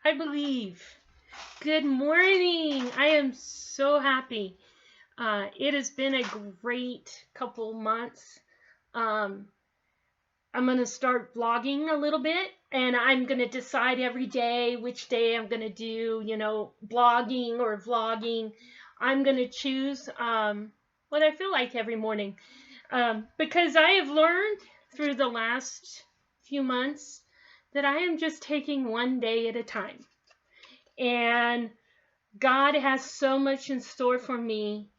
I believe. Good morning. I am so happy. It has been a great couple months. Um, I'm going to start vlogging a little bit, and I'm going to decide every day which day I'm going to do, blogging or vlogging. I'm going to choose what I feel like every morning because I have learned through the last few months that I am just taking one day at a time. And God has so much in store for me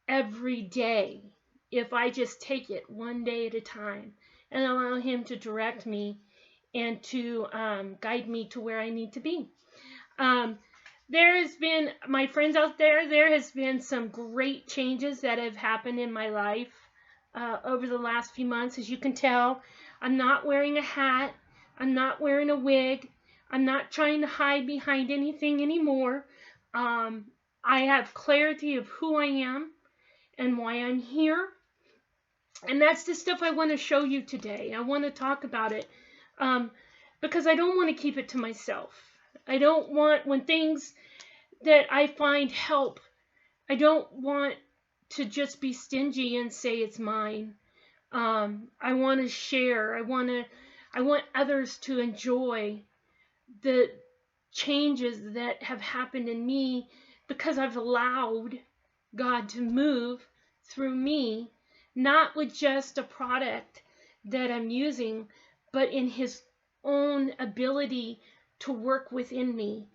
every day if I just take it one day at a time and allow Him to direct me and to guide me to where I need to be. There has been, my friends out there has been some great changes that have happened in my life over the last few months. As you can tell, I'm not wearing a hat. I'm not wearing a wig. I'm not trying to hide behind anything anymore. I have clarity of who I am and why I'm here. And that's the stuff I want to show you today. I want to talk about it because I don't want to keep it to myself. I don't want, when things that I find help, I don't want to just be stingy and say it's mine. I want to share. I want others to enjoy the changes that have happened in me because I've allowed God to move through me, not with just a product that I'm using, but in His own ability to work within me.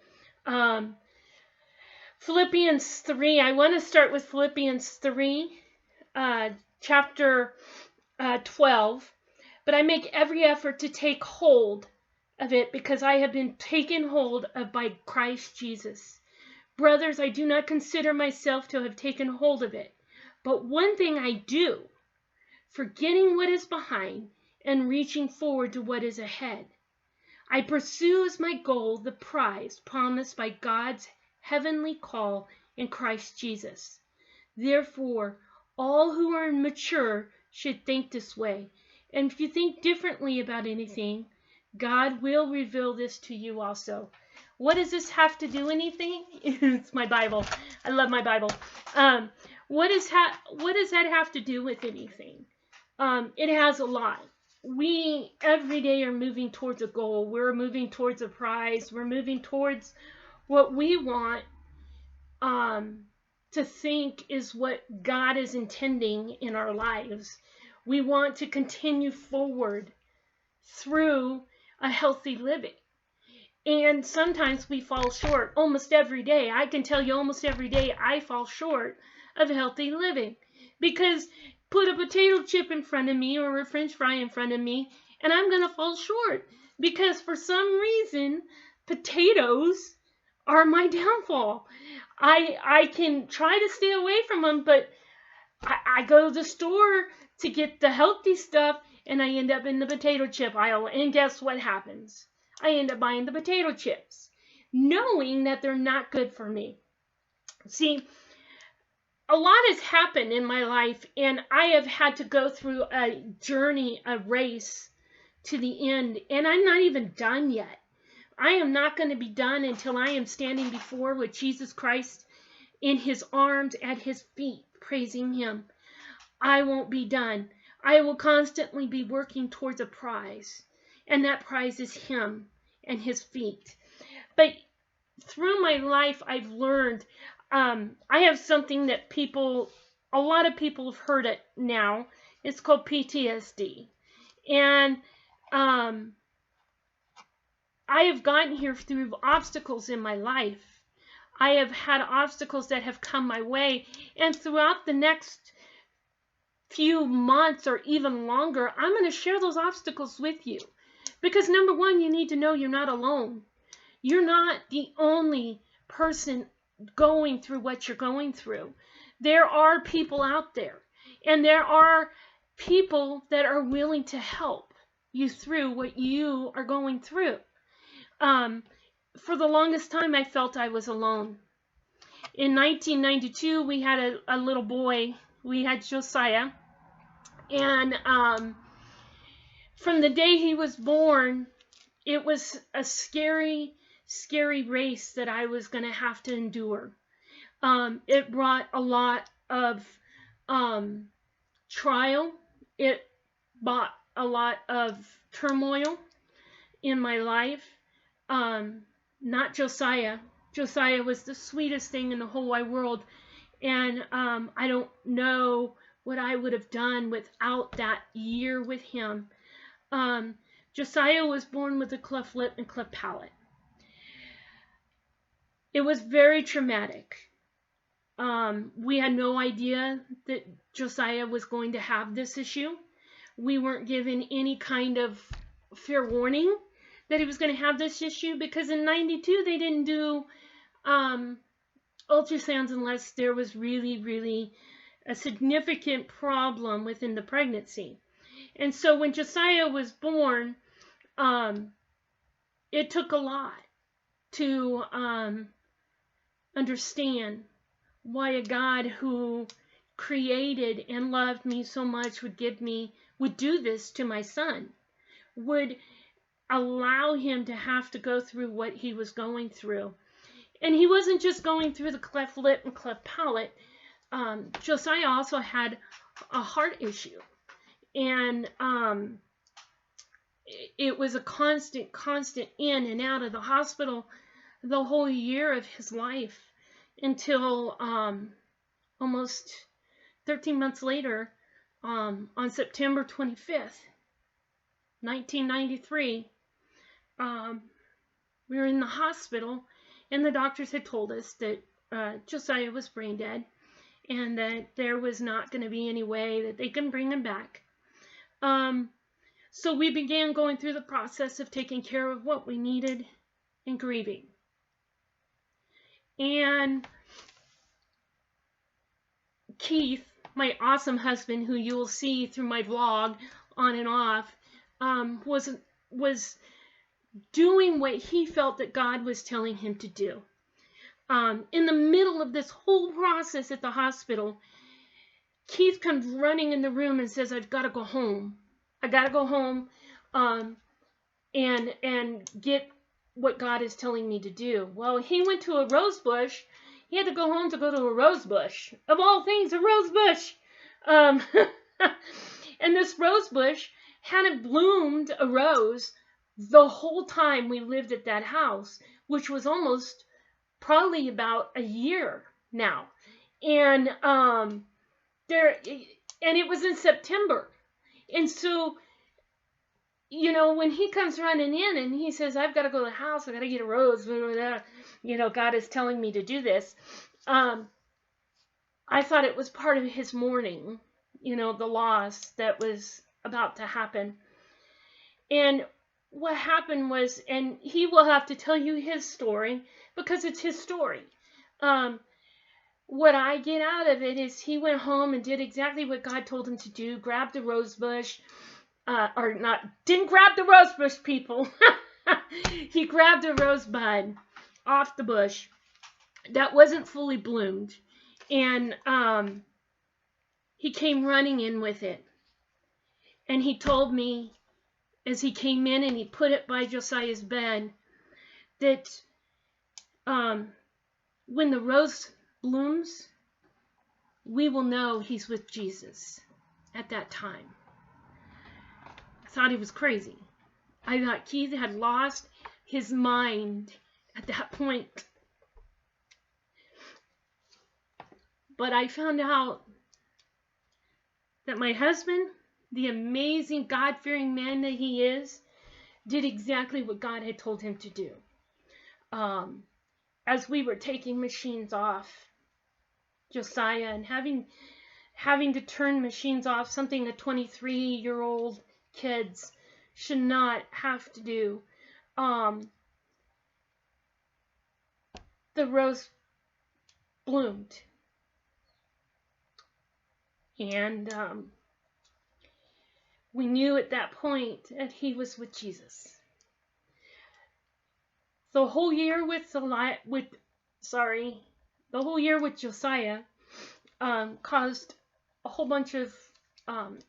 Philippians 3, I want to start with Philippians 3, chapter 12, but I make every effort to take hold of it because I have been taken hold of by Christ Jesus. Brothers, I do not consider myself to have taken hold of it, but one thing I do, forgetting what is behind and reaching forward to what is ahead. I pursue as my goal the prize promised by God's heavenly call in Christ Jesus. Therefore, all who are mature should think this way. And if you think differently about anything, God will reveal this to you also. What does this have to do anything? It's my Bible. I love my Bible. What does that have to do with anything? It has a lot. We every day are moving towards a goal. We're moving towards a prize. We're moving towards what we want to think is what God is intending in our lives. We want to continue forward through a healthy living. And sometimes we fall short almost every day. I can tell you almost every day I fall short of healthy living because put a potato chip in front of me or a French fry in front of me and I'm going to fall short because for some reason potatoes are my downfall. I can try to stay away from them, but I go to the store to get the healthy stuff and I end up in the potato chip aisle. And guess what happens? I end up buying the potato chips, knowing that they're not good for me. See, a lot has happened in my life, and I have had to go through a journey, a race to the end, and I'm not even done yet. I am not going to be done until I am standing before with Jesus Christ in His arms at His feet, praising Him. I won't be done. I will constantly be working towards a prize, and that prize is Him and His feet. But through my life, I've learned, I have something that a lot of people have heard it now. It's called PTSD. And I have gotten here through obstacles in my life. I have had obstacles that have come my way. And throughout the next few months or even longer, I'm going to share those obstacles with you. Because number one, you need to know you're not alone. You're not the only person going through what you're going through. There are people out there, and there are people that are willing to help you through what you are going through. For the longest time, I felt I was alone. In 1992, we had a little boy. We had Josiah, and from the day he was born, it was a scary scary race that I was going to have to endure. It brought a lot of trial. It brought a lot of turmoil in my life. Not Josiah. Josiah was the sweetest thing in the whole wide world. And I don't know what I would have done without that year with him. Josiah was born with a cleft lip and cleft palate. It was very traumatic. We had no idea that Josiah was going to have this issue. We weren't given any kind of fair warning that he was going to have this issue, because in '92 they didn't do ultrasounds unless there was really a significant problem within the pregnancy. And so when Josiah was born, it took a lot to understand why a God who created and loved me so much would do this to my son, would allow him to have to go through what he was going through. And he wasn't just going through the cleft lip and cleft palate. Josiah also had a heart issue. And it was a constant in and out of the hospital the whole year of his life, until almost 13 months later, on September 25th, 1993, we were in the hospital, and the doctors had told us that Josiah was brain dead, and that there was not going to be any way that they can bring him back. So we began going through the process of taking care of what we needed and grieving. And Keith, my awesome husband, who you will see through my vlog on and off, was doing what he felt that God was telling him to do. In the middle of this whole process at the hospital, Keith comes running in the room and says, "I've got to go home. I got to go home and get what God is telling me to do." Well, he went to a rose bush. He had to go home to go to a rose bush. Of all things, a rose bush. And this rose bush hadn't bloomed a rose the whole time we lived at that house, which was almost probably about a year now. And it was in September. And so, when he comes running in and he says, "I've got to go to the house, I've got to get a rose, God is telling me to do this," I thought it was part of his mourning, the loss that was about to happen. And what happened was, and he will have to tell you his story, because it's his story. What I get out of it is he went home and did exactly what God told him to do, grabbed the rose bush, didn't grab the rose bush, people. He grabbed a rosebud off the bush that wasn't fully bloomed, and he came running in with it. And he told me, as he came in and he put it by Josiah's bed, that when the rose blooms, we will know he's with Jesus at that time. I thought he was crazy. I thought Keith had lost his mind at that point. But I found out that my husband, the amazing God-fearing man that he is, did exactly what God had told him to do. As we were taking machines off Josiah and having to turn machines off, something that 23-year-old kids should not have to do, the rose bloomed. And we knew at that point that he was with Jesus. The whole year with Josiah caused a whole bunch of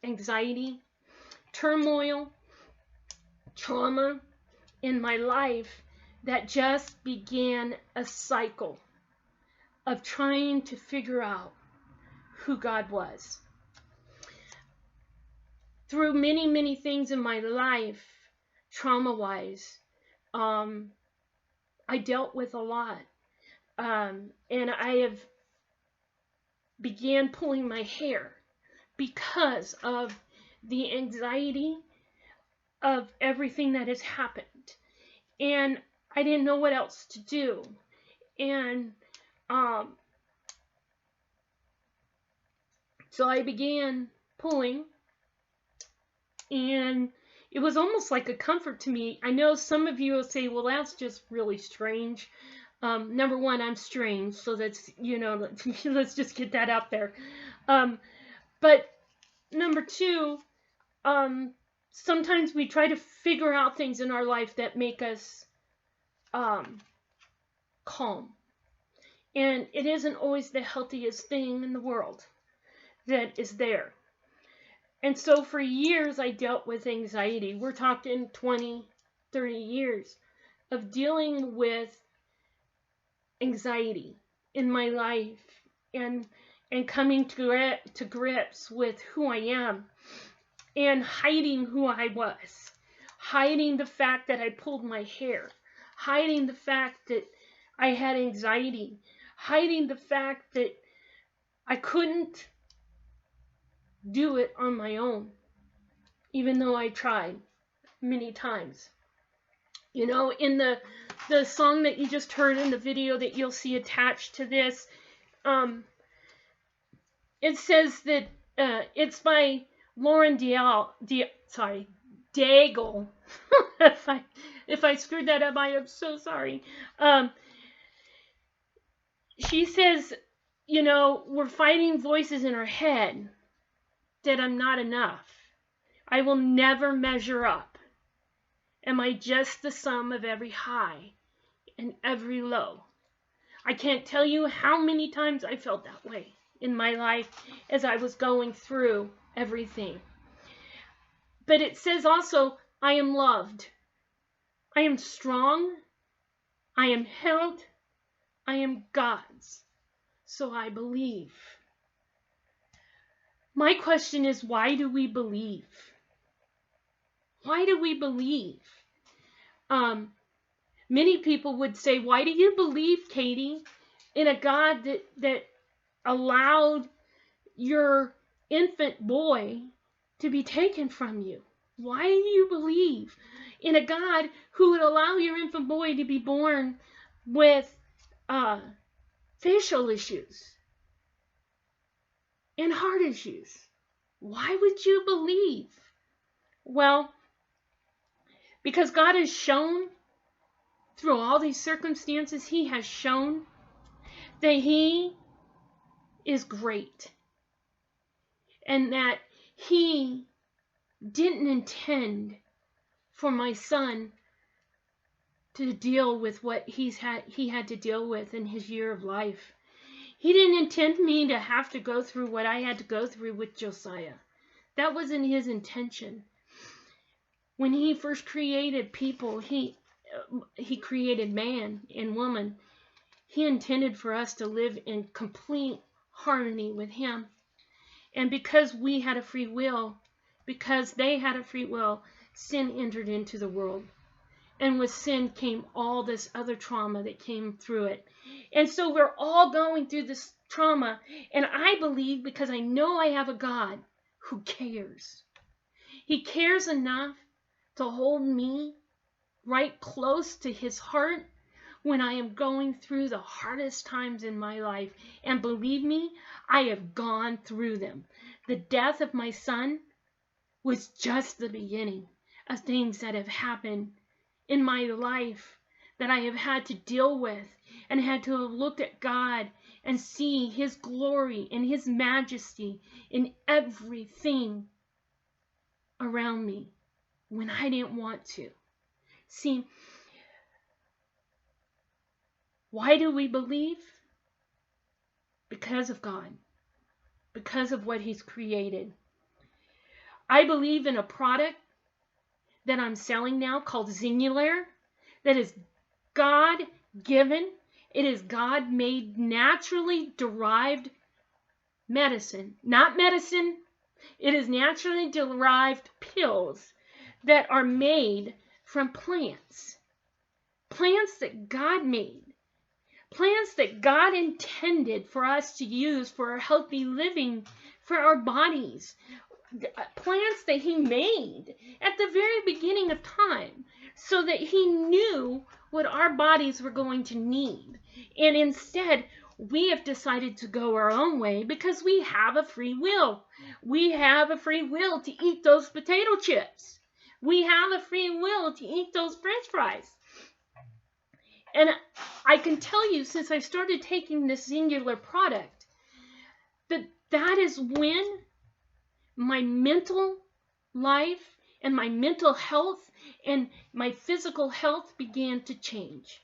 anxiety, turmoil, trauma in my life, that just began a cycle of trying to figure out who God was. Through many, many things in my life, trauma-wise, I dealt with a lot. And I have began pulling my hair because of the anxiety of everything that has happened. And I didn't know what else to do. And so I began pulling, and it was almost like a comfort to me. I know some of you will say, well, that's just really strange. Number one, I'm strange, so that's, let's just get that out there. But number two, sometimes we try to figure out things in our life that make us calm. And it isn't always the healthiest thing in the world that is there. And so for years, I dealt with anxiety. We're talking 20, 30 years of dealing with anxiety in my life and coming to grips with who I am and hiding who I was, hiding the fact that I pulled my hair, hiding the fact that I had anxiety, hiding the fact that I couldn't do it on my own, even though I tried many times. In the song that you just heard in the video that you'll see attached to this, it says that it's by Lauren Daigle. if I screwed that up, I am so sorry. She says, we're fighting voices in our head that I'm not enough. I will never measure up. Am I just the sum of every high and every low? I can't tell you how many times I felt that way in my life as I was going through everything. But it says also, I am loved. I am strong. I am held. I am God's. So I believe. My question is, why do we believe? Why do we believe? Many people would say, why do you believe, Katy, in a God that allowed your infant boy to be taken from you? Why do you believe in a God who would allow your infant boy to be born with facial issues and heart issues? Why would you believe? Well, because God has shown through all these circumstances, He has shown that He is great and that He didn't intend for my son to deal with what he had to deal with in his year of life. He didn't intend me to have to go through what I had to go through with Josiah. That wasn't His intention. When He first created people, He created man and woman. He intended for us to live in complete harmony with Him. And because we had a free will, because they had a free will, sin entered into the world. And with sin came all this other trauma that came through it. And so we're all going through this trauma. And I believe, because I know I have a God who cares. He cares enough to hold me right close to His heart when I am going through the hardest times in my life. And believe me, I have gone through them. The death of my son was just the beginning of things that have happened in my life that I have had to deal with, and had to have looked at God and see His glory and His majesty in everything around me when I didn't want to. See, why do we believe? Because of God, because of what He's created. I believe in a product that I'm selling now called Singular that is God-given. It is God-made, naturally derived medicine. Not medicine. It is naturally derived pills that are made from plants. Plants that God made. Plants that God intended for us to use for a healthy living for our bodies. Plants that He made at the very beginning of time so that He knew what our bodies were going to need. And instead, we have decided to go our own way because we have a free will. We have a free will to eat those potato chips. We have a free will to eat those French fries. And I can tell you, since I started taking this singular product, that is when my mental life and my mental health and my physical health began to change.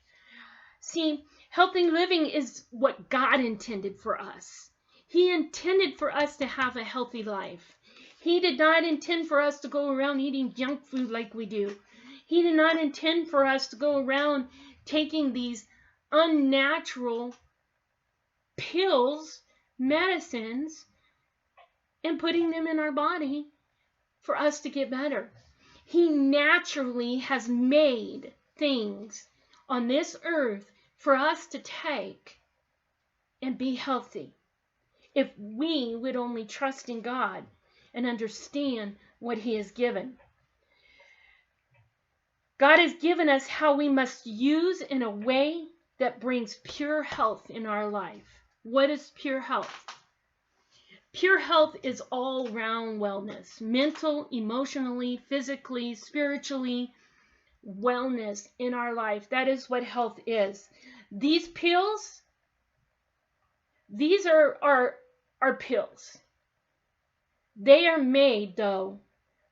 See, healthy living is what God intended for us. He intended for us to have a healthy life. He did not intend for us to go around eating junk food like we do. He did not intend for us to go around taking these unnatural pills, medicines, and putting them in our body for us to get better. He naturally has made things on this earth for us to take and be healthy. If we would only trust in God and understand what He has given. God has given us how we must use in a way that brings pure health in our life. What is pure health? Pure health is all-round wellness, mental, emotionally, physically, spiritually, wellness in our life. That is what health is. These pills, these are pills. They are made, though,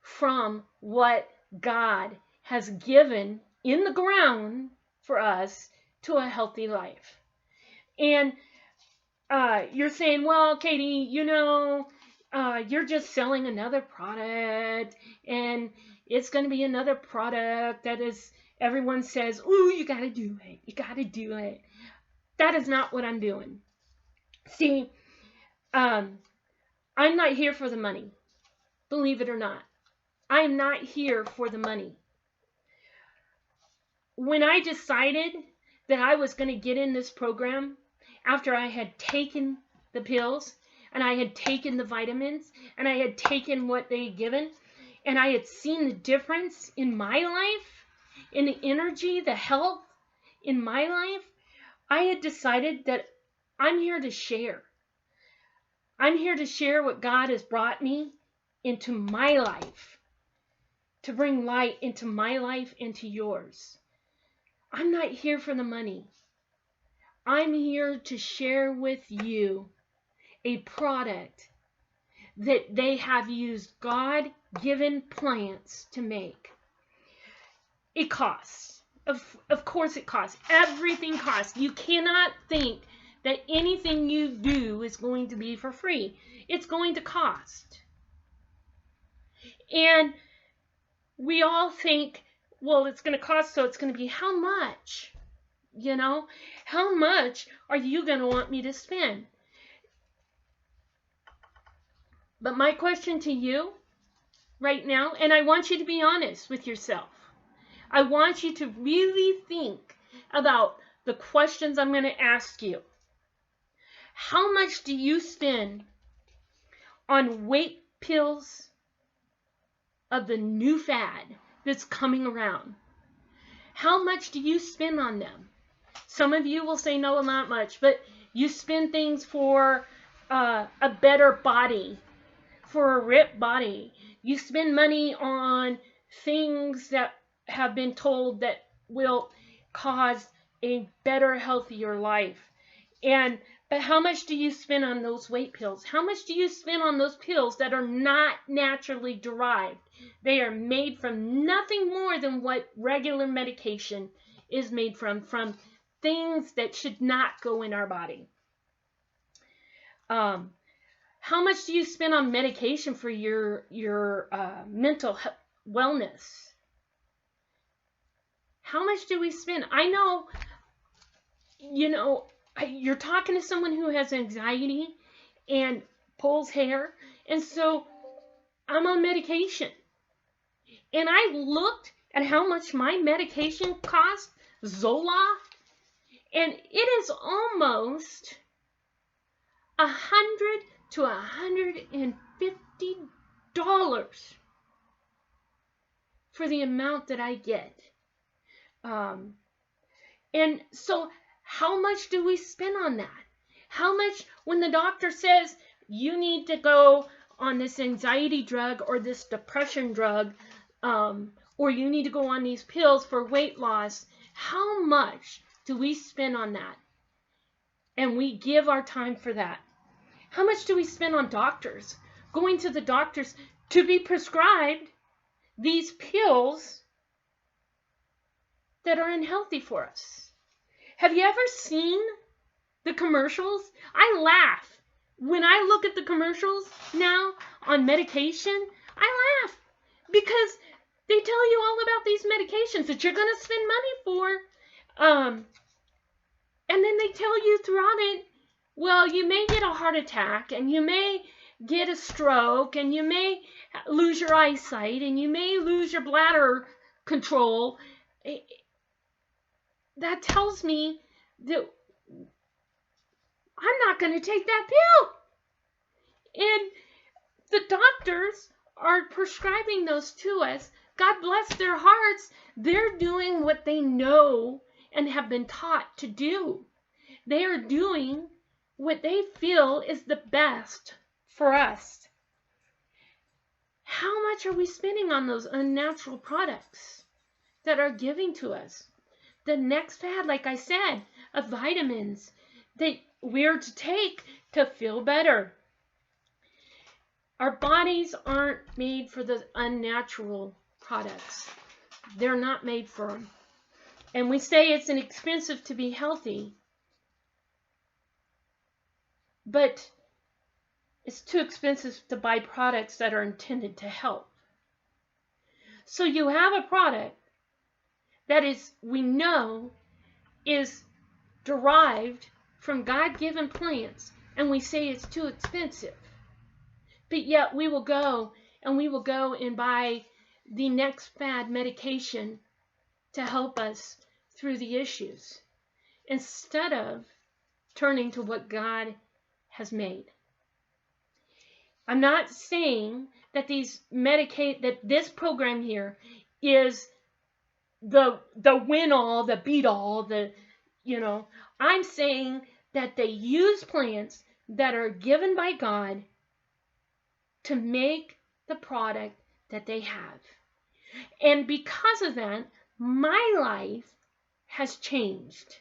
from what God has given in the ground for us to a healthy life. And you're saying, well, Katy, you're just selling another product, and it's going to be another product that is, everyone says, ooh, you got to do it. You got to do it. That is not what I'm doing. See, I'm not here for the money. Believe it or not. I'm not here for the money. When I decided that I was going to get in this program, after I had taken the pills, and I had taken the vitamins, and I had taken what they had given, and I had seen the difference in my life, in the energy, the health in my life, I had decided that I'm here to share. I'm here to share what God has brought me into my life, to bring light into my life and to yours. I'm not here for the money. I'm here to share with you a product that they have used God-given plants to make. It costs. Of course it costs. Everything costs. You cannot think that anything you do is going to be for free. It's going to cost. And we all think, well, it's going to cost, so it's going to be how much? How much are you going to want me to spend? But my question to you right now, and I want you to be honest with yourself. I want you to really think about the questions I'm going to ask you. How much do you spend on weight pills of the new fad that's coming around? How much do you spend on them? Some of you will say, no, not much, but you spend things for a better body, for a ripped body. You spend money on things that have been told that will cause a better, healthier life. But how much do you spend on those weight pills? How much do you spend on those pills that are not naturally derived? They are made from nothing more than what regular medication is made from things that should not go in our body. How much do you spend on medication for your mental wellness? How much do we spend? I know, you're talking to someone who has anxiety and pulls hair, and so I'm on medication. And I looked at how much my medication cost, Zoloft, and it is almost $100 to $150 for the amount that I get. And so how much do we spend on that? How much when the doctor says you need to go on this anxiety drug or this depression drug, or you need to go on these pills for weight loss, how much do we spend on that? And we give our time for that. How much do we spend on doctors? Going to the doctors to be prescribed these pills that are unhealthy for us. Have you ever seen the commercials? I laugh. When I look at the commercials now on medication, I laugh because they tell you all about these medications that you're going to spend money for. And then they tell you throughout it, well, you may get a heart attack, and you may get a stroke, and you may lose your eyesight, and you may lose your bladder control. That tells me that I'm not going to take that pill. And the doctors are prescribing those to us. God bless their hearts. They're doing what they know and have been taught to do. They are doing what they feel is the best for us. How much are we spending on those unnatural products that are giving to us? The next fad, like I said, of vitamins that we're to take to feel better. Our bodies aren't made for the unnatural products. They're not made for them. And we say it's inexpensive to be healthy, but it's too expensive to buy products that are intended to help. So you have a product that is, we know, is derived from God-given plants, and we say it's too expensive. But yet we will go and buy the next fad medication to help us through the issues, instead of turning to what God has made. I'm not saying that that this program here is the win-all, the beat-all, I'm saying that they use plants that are given by God to make the product that they have. And because of that, my life has changed.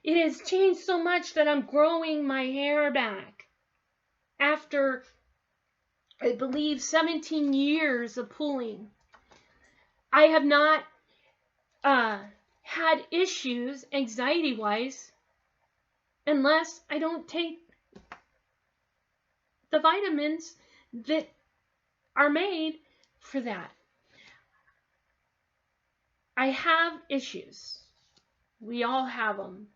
It has changed so much that I'm growing my hair back. After, I believe, 17 years of pulling, I have not had issues anxiety-wise unless I don't take the vitamins that are made for that. I have issues. We all have them.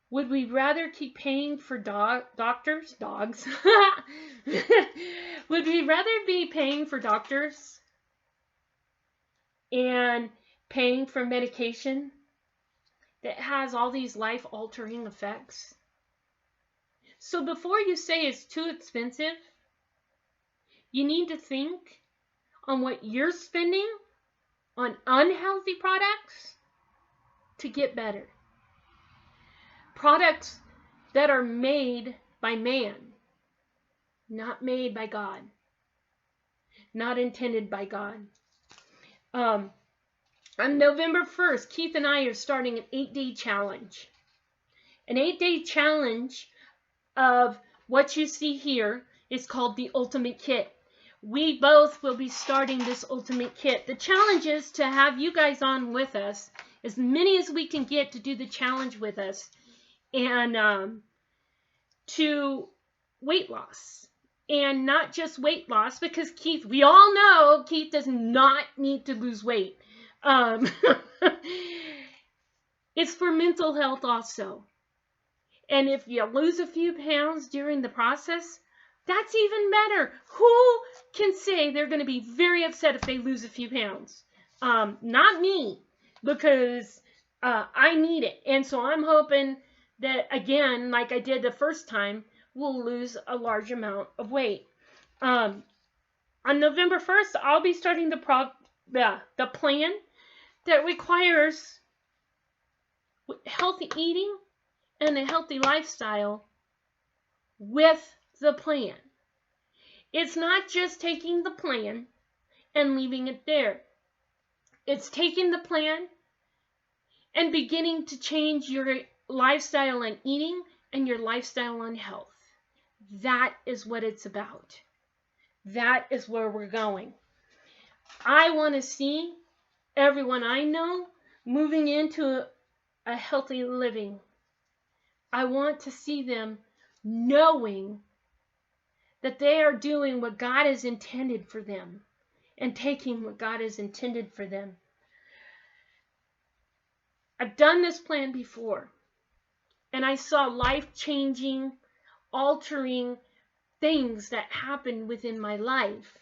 Would we rather keep paying for dogs? Would we rather be paying for doctors and paying for medication that has all these life-altering effects? So before you say it's too expensive, you need to think on what you're spending on unhealthy products to get better. Products that are made by man, not made by God, not intended by God. On November 1st, Keith and I are starting an 8-day challenge. An 8-day challenge of what you see here is called the Ultimate Kit. We both will be starting this Ultimate Kit. The challenge is to have you guys on with us, as many as we can get to do the challenge with us, and to weight loss. And not just weight loss, because Keith, we all know Keith does not need to lose weight. Um, it's for mental health also. And if you lose a few pounds during the process, that's even better. Who can say they're going to be very upset if they lose a few pounds? Not me, because I need it. And so I'm hoping that, again, like I did the first time, we'll lose a large amount of weight. Um, on November 1st, I'll be starting the plan that requires healthy eating and a healthy lifestyle with the plan. It's not just taking the plan and leaving it there. It's taking the plan and beginning to change your lifestyle on eating and your lifestyle on health. That is what it's about. That is where we're going. I want to see everyone I know moving into a healthy living. I want to see them knowing that they are doing what God has intended for them and taking what God has intended for them. I've done this plan before, and I saw life-changing, altering things that happened within my life.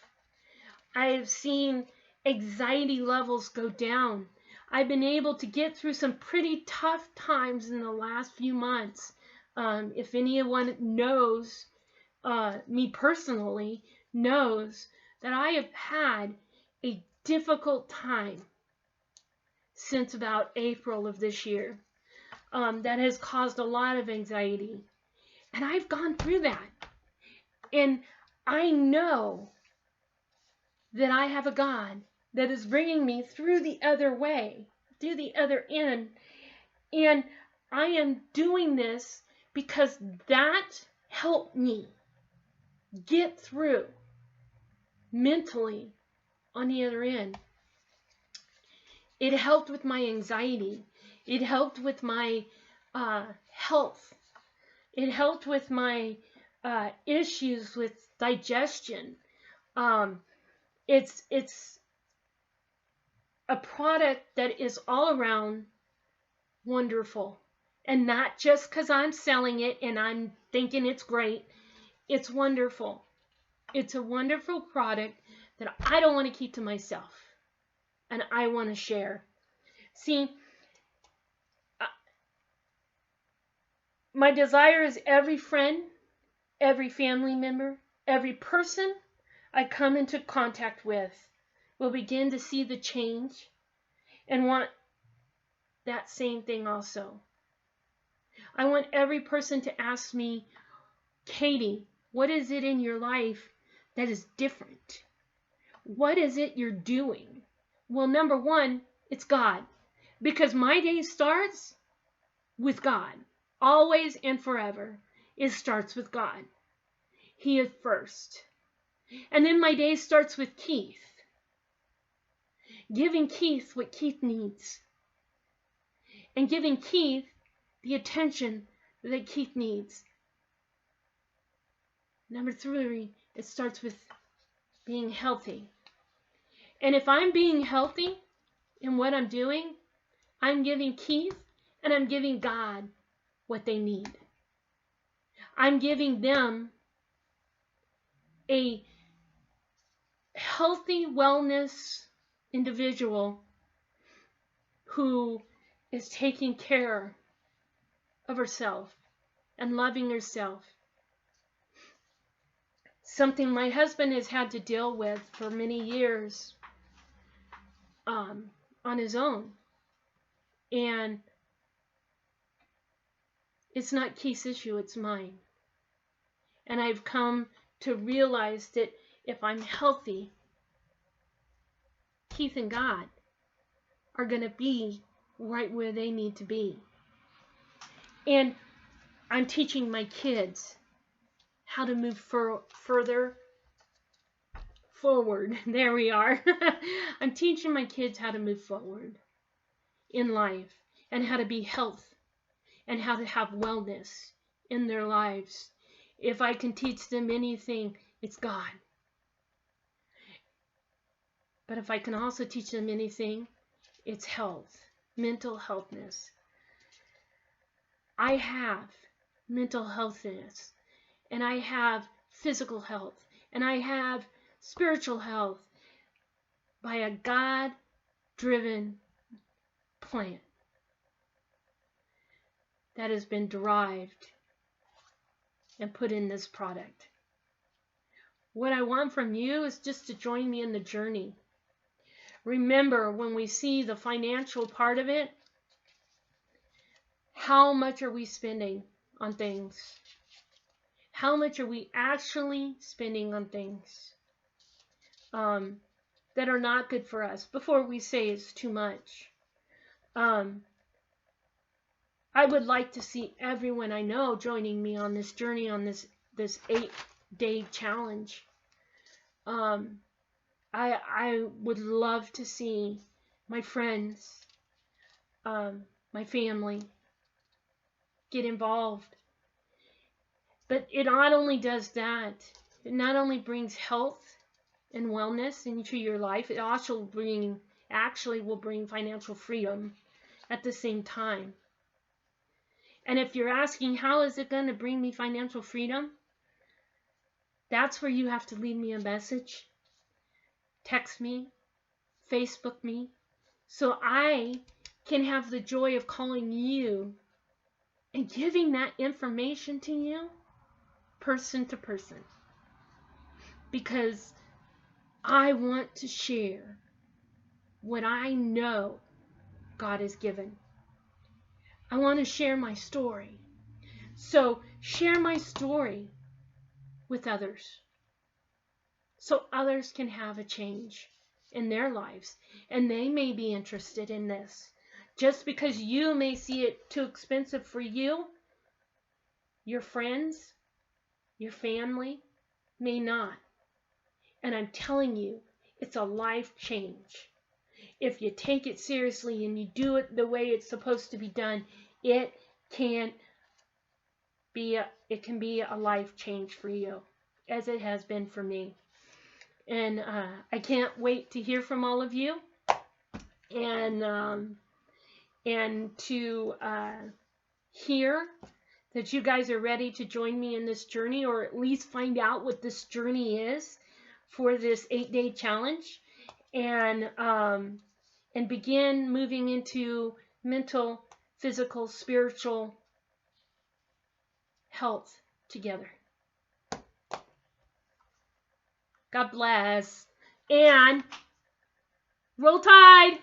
I have seen anxiety levels go down. I've been able to get through some pretty tough times in the last few months. If anyone knows me personally, knows that I have had a difficult time since about April of this year. That has caused a lot of anxiety. And I've gone through that. And I know that I have a God that is bringing me through the other way, through the other end. And I am doing this because that helped me get through mentally on the other end. It helped with my anxiety. It helped with my health. It helped with my issues with digestion. It's a product that is all around wonderful. And not just because I'm selling it and I'm thinking it's great. It's wonderful. It's a wonderful product that I don't want to keep to myself. And I want to share. See, my desire is every friend, every family member, every person I come into contact with will begin to see the change and want that same thing also. I want every person to ask me, Katy, what is it in your life that is different? What is it you're doing? Well, number one, it's God. Because my day starts with God. Always and forever. It starts with God. He is first. And then my day starts with Keith. Giving Keith what Keith needs. And giving Keith the attention that Keith needs. Number three, it starts with being healthy. And if I'm being healthy in what I'm doing, I'm giving Keith and I'm giving God what they need. I'm giving them a healthy wellness individual who is taking care of herself and loving herself. Something my husband has had to deal with for many years on his own. And it's not Keith's issue, it's mine. And I've come to realize that if I'm healthy, Keith and God are going to be right where they need to be. And I'm teaching my kids how to move further forward. There we are. I'm teaching my kids how to move forward in life and how to be healthy and how to have wellness in their lives. If I can teach them anything, it's God. But if I can also teach them anything, It's health, mental healthness. I have mental healthness, and I have physical health, and I have spiritual health by a God-driven plan that has been derived and put in this product. What I want from you is just to join me in the journey. Remember, when we see the financial part of it, how much are we spending on things? How much are we actually spending on things that are not good for us before we say it's too much? I would like to see everyone I know joining me on this journey, on this 8-day challenge. I would love to see my friends, my family get involved. But it not only does that, it not only brings health and wellness into your life, it also will bring financial freedom at the same time. And if you're asking, how is it going to bring me financial freedom? That's where you have to leave me a message. Text me, Facebook me, so I can have the joy of calling you and giving that information to you person to person. Because I want to share what I know God has given. I want to share my story. So share my story with others, so others can have a change in their lives, and they may be interested in this. Just because you may see it too expensive for you, your friends, your family may not. And I'm telling you, it's a life change. If you take it seriously and you do it the way it's supposed to be done, it can be a life change for you, as it has been for me. And I can't wait to hear from all of you, and to hear that you guys are ready to join me in this journey, or at least find out what this journey is for this 8-day challenge, and begin moving into mental, physical, spiritual health together. God bless. And roll Tide!